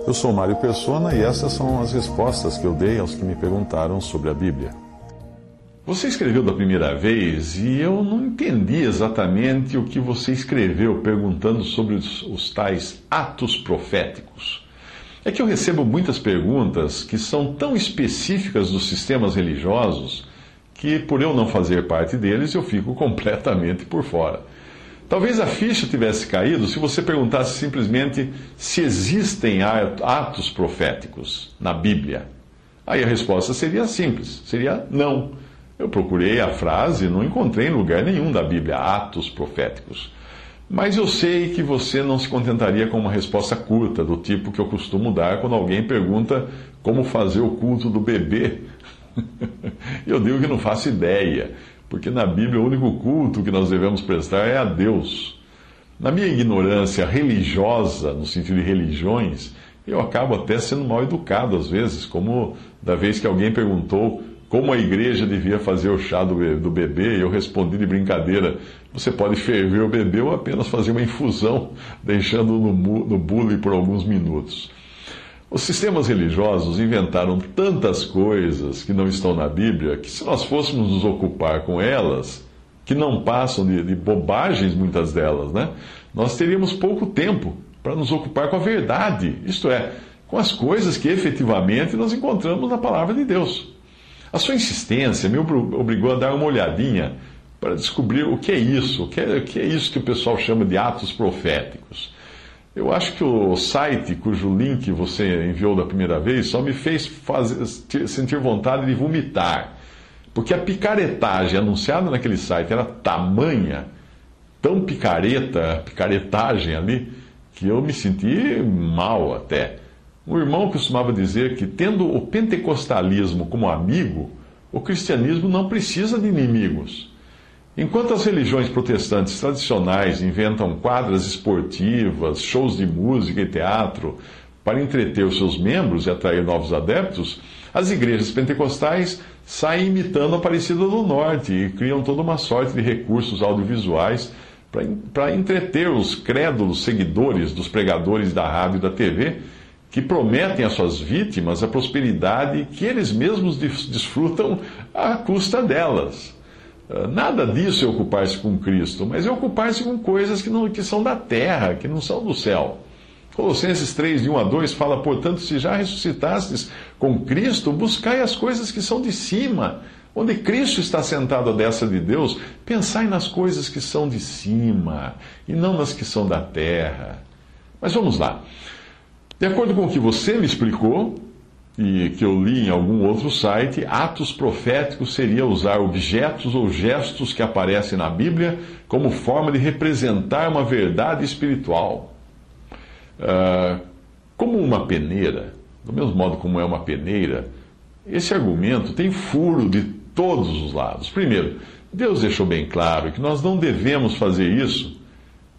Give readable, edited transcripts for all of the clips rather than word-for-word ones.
Eu sou Mário Persona e essas são as respostas que eu dei aos que me perguntaram sobre a Bíblia. Você escreveu da primeira vez e eu não entendi exatamente o que você escreveu perguntando sobre os tais atos proféticos. É que eu recebo muitas perguntas que são tão específicas dos sistemas religiosos que, por eu não fazer parte deles, eu fico completamente por fora. Talvez a ficha tivesse caído se você perguntasse simplesmente se existem atos proféticos na Bíblia. Aí a resposta seria simples, seria não. Eu procurei a frase e não encontrei em lugar nenhum da Bíblia atos proféticos. Mas eu sei que você não se contentaria com uma resposta curta, do tipo que eu costumo dar quando alguém pergunta como fazer o culto do bebê. Eu digo que não faço ideia, porque na Bíblia o único culto que nós devemos prestar é a Deus. Na minha ignorância religiosa, no sentido de religiões, eu acabo até sendo mal educado às vezes, como da vez que alguém perguntou como a igreja devia fazer o chá do bebê, e eu respondi de brincadeira: você pode ferver o bebê ou apenas fazer uma infusão, deixando-o no bule por alguns minutos. Os sistemas religiosos inventaram tantas coisas que não estão na Bíblia, que se nós fôssemos nos ocupar com elas, que não passam de bobagens muitas delas, né? Nós teríamos pouco tempo para nos ocupar com a verdade, isto é, com as coisas que efetivamente nós encontramos na Palavra de Deus. A sua insistência me obrigou a dar uma olhadinha para descobrir o que é isso, o que é isso que o pessoal chama de atos proféticos. Eu acho que o site cujo link você enviou da primeira vez só me fez sentir vontade de vomitar. Porque a picaretagem anunciada naquele site era tamanha, tão picaretagem ali, que eu me senti mal até. Um irmão costumava dizer que, tendo o pentecostalismo como amigo, o cristianismo não precisa de inimigos. Enquanto as religiões protestantes tradicionais inventam quadras esportivas, shows de música e teatro para entreter os seus membros e atrair novos adeptos, as igrejas pentecostais saem imitando a Aparecida do Norte e criam toda uma sorte de recursos audiovisuais para entreter os crédulos seguidores dos pregadores da rádio e da TV, que prometem às suas vítimas a prosperidade que eles mesmos desfrutam à custa delas. Nada disso é ocupar-se com Cristo, mas é ocupar-se com coisas que são da terra, que não são do céu. Colossenses 3, de 1 a 2, fala: portanto, se já ressuscitastes com Cristo, buscai as coisas que são de cima, onde Cristo está sentado à destra de Deus. Pensai nas coisas que são de cima, e não nas que são da terra. Mas vamos lá. De acordo com o que você me explicou, e que eu li em algum outro site, atos proféticos seria usar objetos ou gestos que aparecem na Bíblia como forma de representar uma verdade espiritual. Como uma peneira, do mesmo modo como é uma peneira, esse argumento tem furo de todos os lados. Primeiro, Deus deixou bem claro que nós não devemos fazer isso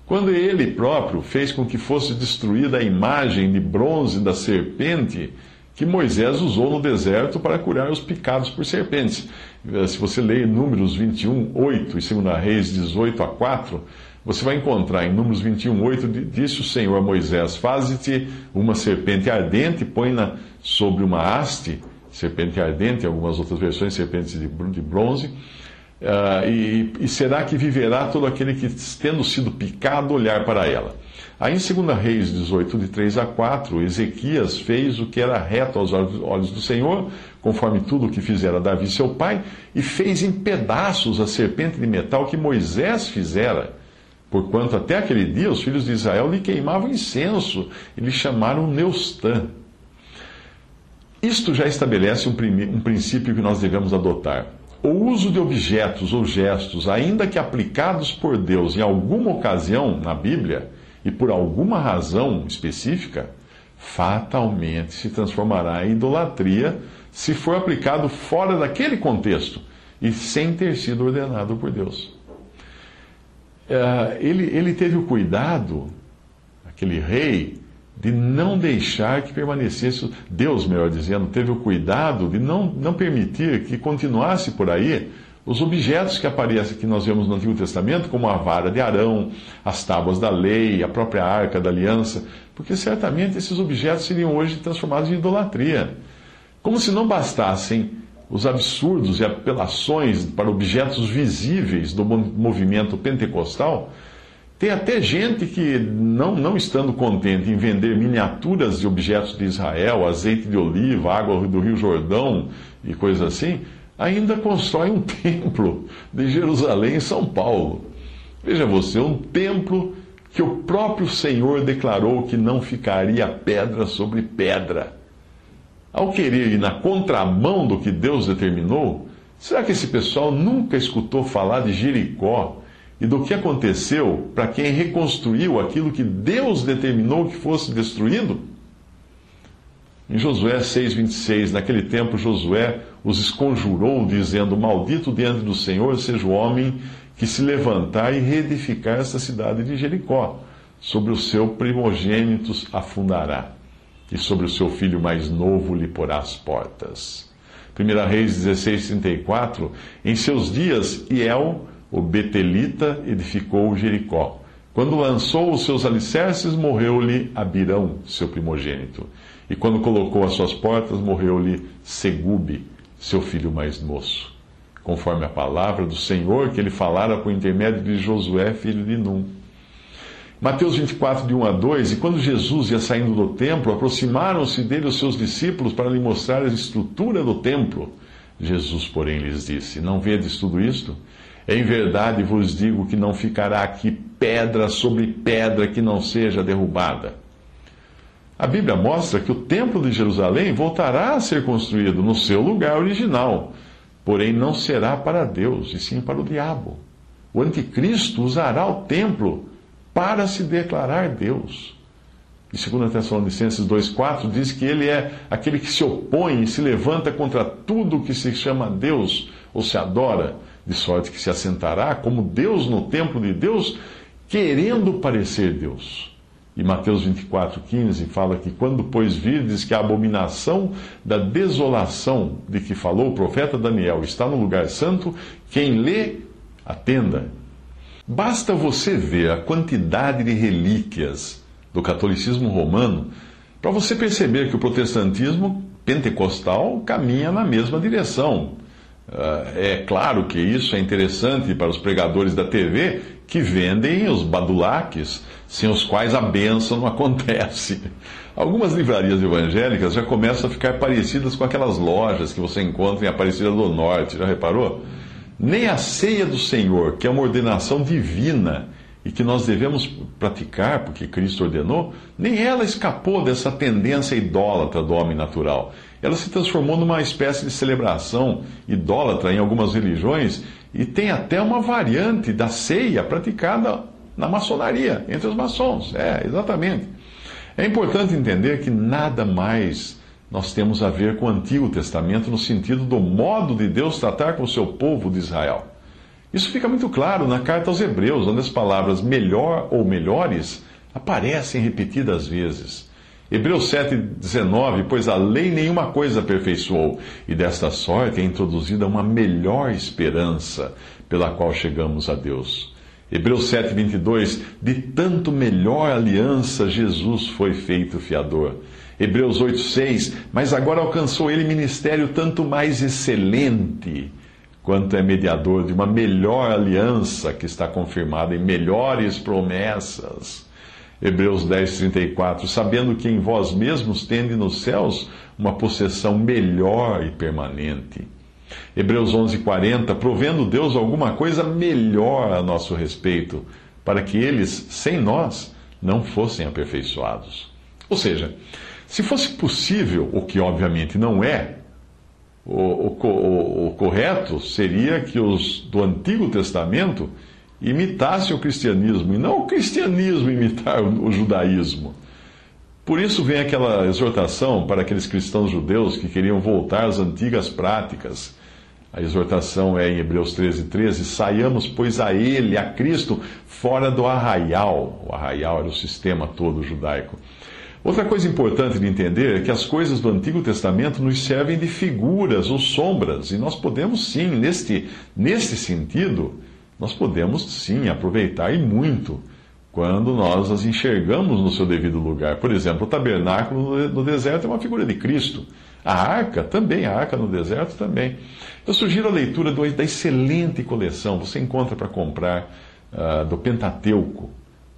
quando Ele próprio fez com que fosse destruída a imagem de bronze da serpente que Moisés usou no deserto para curar os picados por serpentes. Se você ler Números 21, 8 e 2 Reis 18 a 4, você vai encontrar em Números 21, 8, disse o Senhor a Moisés: faze-te uma serpente ardente, põe-na sobre uma haste, serpente ardente, em algumas outras versões, serpentes de bronze, e será que viverá todo aquele que, tendo sido picado, olhar para ela. Aí em 2 Reis 18, de 3 a 4, Ezequias fez o que era reto aos olhos do Senhor, conforme tudo o que fizera Davi seu pai, e fez em pedaços a serpente de metal que Moisés fizera, porquanto até aquele dia os filhos de Israel lhe queimavam incenso e lhe chamaram Neustã. Isto já estabelece um princípio que nós devemos adotar. O uso de objetos ou gestos, ainda que aplicados por Deus em alguma ocasião na Bíblia, e por alguma razão específica, fatalmente se transformará em idolatria se for aplicado fora daquele contexto e sem ter sido ordenado por Deus. Ele teve o cuidado, aquele rei, de não deixar que permanecesse, Deus, melhor dizendo, teve o cuidado de não permitir que continuasse por aí os objetos que aparecem, que nós vemos no Antigo Testamento, como a vara de Arão, as tábuas da lei, a própria arca da aliança, porque certamente esses objetos seriam hoje transformados em idolatria. Como se não bastassem os absurdos e apelações para objetos visíveis do movimento pentecostal, tem até gente que, não estando contente em vender miniaturas de objetos de Israel, azeite de oliva, água do Rio Jordão e coisas assim, ainda constrói um templo de Jerusalém em São Paulo. Veja você, um templo que o próprio Senhor declarou que não ficaria pedra sobre pedra. Ao querer ir na contramão do que Deus determinou, será que esse pessoal nunca escutou falar de Jericó e do que aconteceu para quem reconstruiu aquilo que Deus determinou que fosse destruído? Em Josué 6,26, naquele tempo Josué os esconjurou, dizendo: maldito diante do Senhor seja o homem que se levantar e reedificar essa cidade de Jericó. Sobre o seu primogênito afundará, e sobre o seu filho mais novo lhe porá as portas. 1 Reis 16,34, em seus dias Hiel, o betelita, edificou Jericó. Quando lançou os seus alicerces, morreu-lhe Abirão, seu primogênito. E quando colocou as suas portas, morreu-lhe Segube, seu filho mais moço, conforme a palavra do Senhor que ele falara por intermédio de Josué, filho de Num. Mateus 24, de 1 a 2, e quando Jesus ia saindo do templo, aproximaram-se dele os seus discípulos para lhe mostrar a estrutura do templo. Jesus, porém, lhes disse: não vedes tudo isto? Em verdade vos digo que não ficará aqui pedra sobre pedra que não seja derrubada. A Bíblia mostra que o templo de Jerusalém voltará a ser construído no seu lugar original, porém não será para Deus, e sim para o diabo. O anticristo usará o templo para se declarar Deus. E 2 Tessalonicenses 2,4 diz que ele é aquele que se opõe e se levanta contra tudo que se chama Deus ou se adora, de sorte que se assentará como Deus no templo de Deus, querendo parecer Deus. E Mateus 24,15 fala que quando, pois, virdes que a abominação da desolação de que falou o profeta Daniel está no lugar santo, quem lê, atenda. Basta você ver a quantidade de relíquias do catolicismo romano para você perceber que o protestantismo pentecostal caminha na mesma direção. É claro que isso é interessante para os pregadores da TV que vendem os badulaques, sem os quais a bênção não acontece. Algumas livrarias evangélicas já começam a ficar parecidas com aquelas lojas que você encontra em Aparecida do Norte, já reparou? Nem a ceia do Senhor, que é uma ordenação divina e que nós devemos praticar porque Cristo ordenou, nem ela escapou dessa tendência idólatra do homem natural. Ela se transformou numa espécie de celebração idólatra em algumas religiões e tem até uma variante da ceia praticada na maçonaria, entre os maçons. Exatamente. É importante entender que nada mais nós temos a ver com o Antigo Testamento no sentido do modo de Deus tratar com o seu povo de Israel. Isso fica muito claro na carta aos Hebreus, onde as palavras melhor ou melhores aparecem repetidas vezes. Hebreus 7,19, pois a lei nenhuma coisa aperfeiçoou, e desta sorte é introduzida uma melhor esperança pela qual chegamos a Deus. Hebreus 7,22, de tanto melhor aliança Jesus foi feito fiador. Hebreus 8,6, mas agora alcançou ele ministério tanto mais excelente, quanto é mediador de uma melhor aliança que está confirmada em melhores promessas. Hebreus 10,34, sabendo que em vós mesmos tende nos céus uma possessão melhor e permanente. Hebreus 11,40, provendo Deus alguma coisa melhor a nosso respeito, para que eles, sem nós, não fossem aperfeiçoados. Ou seja, se fosse possível, o que obviamente não é, o correto seria que os do Antigo Testamento imitassem o cristianismo, e não o cristianismo imitar o judaísmo. Por isso vem aquela exortação para aqueles cristãos judeus que queriam voltar às antigas práticas. A exortação é em Hebreus 13,13, saiamos, pois, a ele, a Cristo, fora do arraial. O arraial era o sistema todo judaico. Outra coisa importante de entender é que as coisas do Antigo Testamento nos servem de figuras ou sombras, e nós podemos sim, neste sentido, nós podemos sim aproveitar e muito quando nós as enxergamos no seu devido lugar. Por exemplo, o tabernáculo no deserto é uma figura de Cristo. A arca também, a arca no deserto também. Eu sugiro a leitura da excelente coleção, você encontra para comprar, do Pentateuco,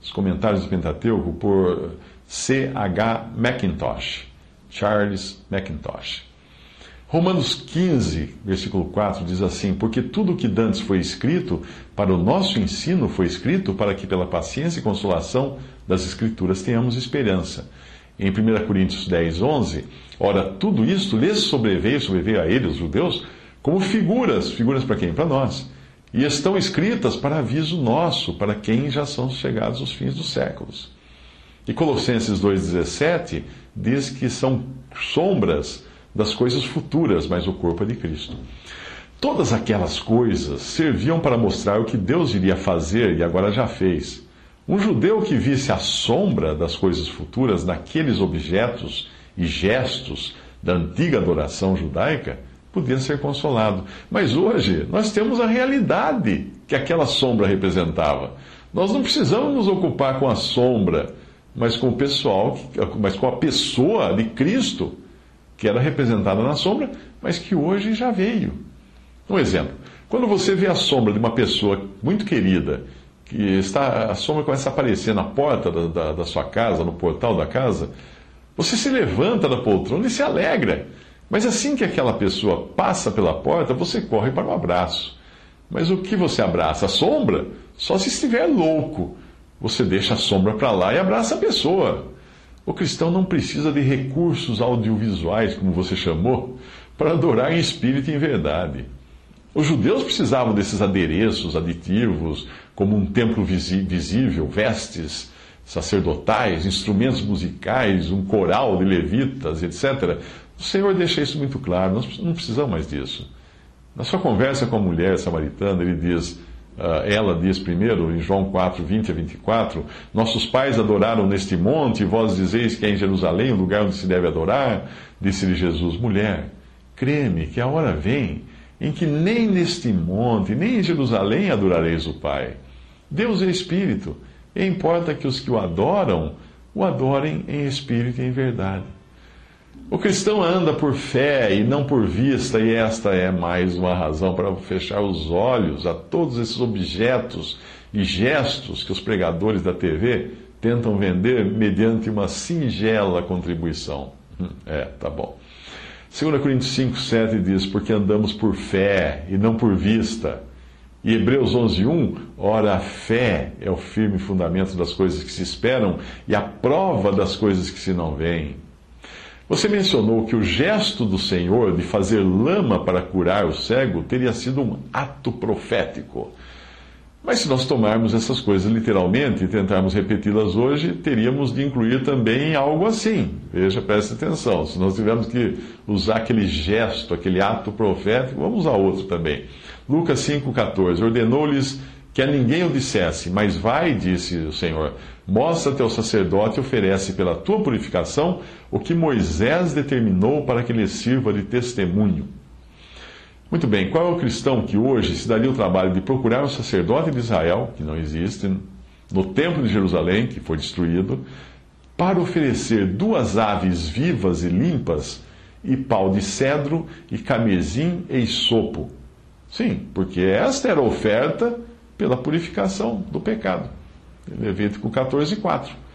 os comentários do Pentateuco, por C.H. Mackintosh, Charles Mackintosh. Romanos 15, versículo 4, diz assim: porque tudo o que dantes foi escrito para o nosso ensino foi escrito para que pela paciência e consolação das Escrituras tenhamos esperança. Em 1 Coríntios 10, 11, ora, tudo isto lhes sobreveio a eles, os judeus, como figuras para quem? Para nós. E estão escritas para aviso nosso, para quem já são chegados os fins dos séculos. E Colossenses 2,17 diz que são sombras das coisas futuras, mas o corpo é de Cristo. Todas aquelas coisas serviam para mostrar o que Deus iria fazer e agora já fez. Um judeu que visse a sombra das coisas futuras naqueles objetos e gestos da antiga adoração judaica podia ser consolado. Mas hoje nós temos a realidade que aquela sombra representava. Nós não precisamos nos ocupar com a sombra, mas com a pessoa de Cristo, que era representada na sombra, mas que hoje já veio. Um exemplo: quando você vê a sombra de uma pessoa muito querida, a sombra começa a aparecer na porta da sua casa, no portal da casa, você se levanta da poltrona e se alegra. Mas assim que aquela pessoa passa pela porta, você corre para o abraço. Mas o que você abraça? A sombra? Só se estiver louco. Você deixa a sombra para lá e abraça a pessoa. O cristão não precisa de recursos audiovisuais, como você chamou, para adorar em espírito e em verdade. Os judeus precisavam desses adereços aditivos, como um templo visível, vestes sacerdotais, instrumentos musicais, um coral de levitas, etc. O Senhor deixa isso muito claro, nós não precisamos mais disso. Na sua conversa com a mulher samaritana, ela diz primeiro, em João 4, 20 a 24, nossos pais adoraram neste monte, e vós dizeis que é em Jerusalém o lugar onde se deve adorar. Disse-lhe Jesus: mulher, crê-me que a hora vem em que nem neste monte, nem em Jerusalém adorareis o Pai. Deus é Espírito, e importa que os que o adoram, o adorem em espírito e em verdade. O cristão anda por fé e não por vista, e esta é mais uma razão para fechar os olhos a todos esses objetos e gestos que os pregadores da TV tentam vender mediante uma singela contribuição. Tá bom. 2 Coríntios 5, 7 diz: porque andamos por fé e não por vista. E Hebreus 11, 1, ora, a fé é o firme fundamento das coisas que se esperam e a prova das coisas que se não veem. Você mencionou que o gesto do Senhor de fazer lama para curar o cego teria sido um ato profético. Mas se nós tomarmos essas coisas literalmente e tentarmos repeti-las hoje, teríamos de incluir também algo assim. Veja, preste atenção. Se nós tivermos que usar aquele gesto, aquele ato profético, vamos usar outro também. Lucas 5,14. Ordenou-lhes que a ninguém o dissesse, mas vai, disse o Senhor, mostra-te ao sacerdote e oferece pela tua purificação o que Moisés determinou para que lhe sirva de testemunho. Muito bem, qual é o cristão que hoje se daria o trabalho de procurar um sacerdote de Israel, que não existe, no templo de Jerusalém, que foi destruído, para oferecer 2 aves vivas e limpas, e pau de cedro, e carmesim e isopo? Sim, porque esta era a oferta pela purificação do pecado. Levítico 14, 4.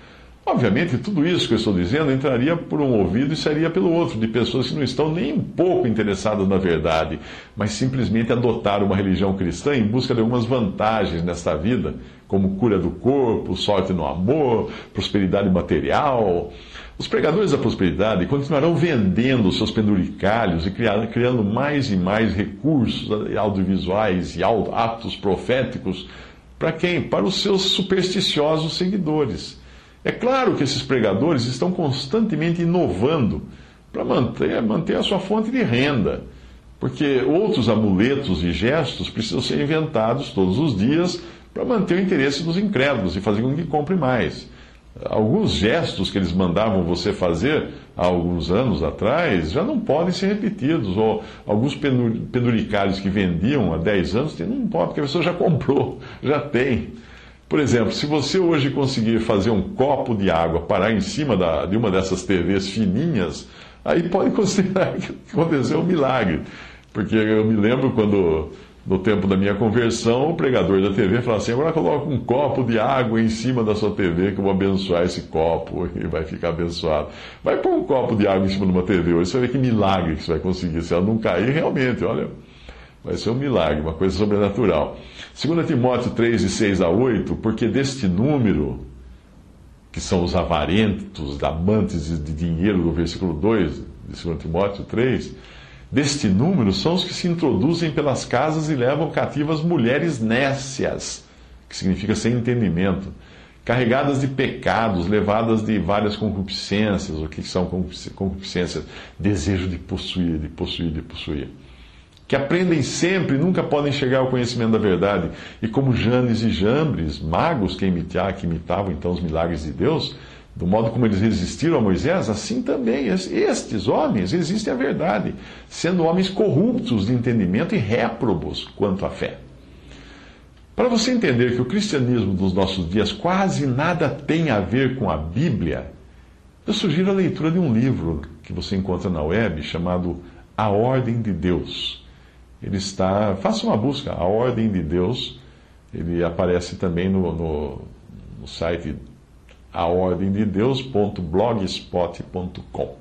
Obviamente, tudo isso que eu estou dizendo entraria por um ouvido e sairia pelo outro, de pessoas que não estão nem um pouco interessadas na verdade, mas simplesmente adotaram uma religião cristã em busca de algumas vantagens nesta vida, como cura do corpo, sorte no amor, prosperidade material. Os pregadores da prosperidade continuarão vendendo seus penduricalhos e criando mais e mais recursos audiovisuais e atos proféticos. Para quem? Para os seus supersticiosos seguidores. É claro que esses pregadores estão constantemente inovando para manter a sua fonte de renda, porque outros amuletos e gestos precisam ser inventados todos os dias para manter o interesse dos incrédulos e fazer com que compre mais. Alguns gestos que eles mandavam você fazer há alguns anos atrás já não podem ser repetidos. Ou alguns penduricários que vendiam há 10 anos não pode, porque a pessoa já comprou, já tem. Por exemplo, se você hoje conseguir fazer um copo de água parar em cima de uma dessas TVs fininhas, aí pode considerar que aconteceu um milagre. Porque eu me lembro quando, no tempo da minha conversão, o pregador da TV falava assim: agora coloca um copo de água em cima da sua TV, que eu vou abençoar esse copo, e vai ficar abençoado. Vai pôr um copo de água em cima de uma TV hoje, você vai ver que milagre que você vai conseguir. Se ela não cair, realmente, olha, vai ser um milagre, uma coisa sobrenatural. 2 Timóteo 3, de 6 a 8, porque deste número, que são os avarentos, amantes de dinheiro, do versículo 2 de 2 Timóteo 3, deste número são os que se introduzem pelas casas e levam cativas mulheres nécias, que significa sem entendimento, carregadas de pecados, levadas de várias concupiscências. O que são concupiscências? Desejo de possuir, de possuir, de possuir. Que aprendem sempre e nunca podem chegar ao conhecimento da verdade. E como Janes e Jambres, magos que imitavam então os milagres de Deus, do modo como eles resistiram a Moisés, assim também estes homens resistem à verdade, sendo homens corruptos de entendimento e réprobos quanto à fé. Para você entender que o cristianismo dos nossos dias quase nada tem a ver com a Bíblia, eu sugiro a leitura de um livro que você encontra na web chamado A Ordem de Deus. Faça uma busca, A Ordem de Deus. Ele aparece também no site aordemdedeus.blogspot.com.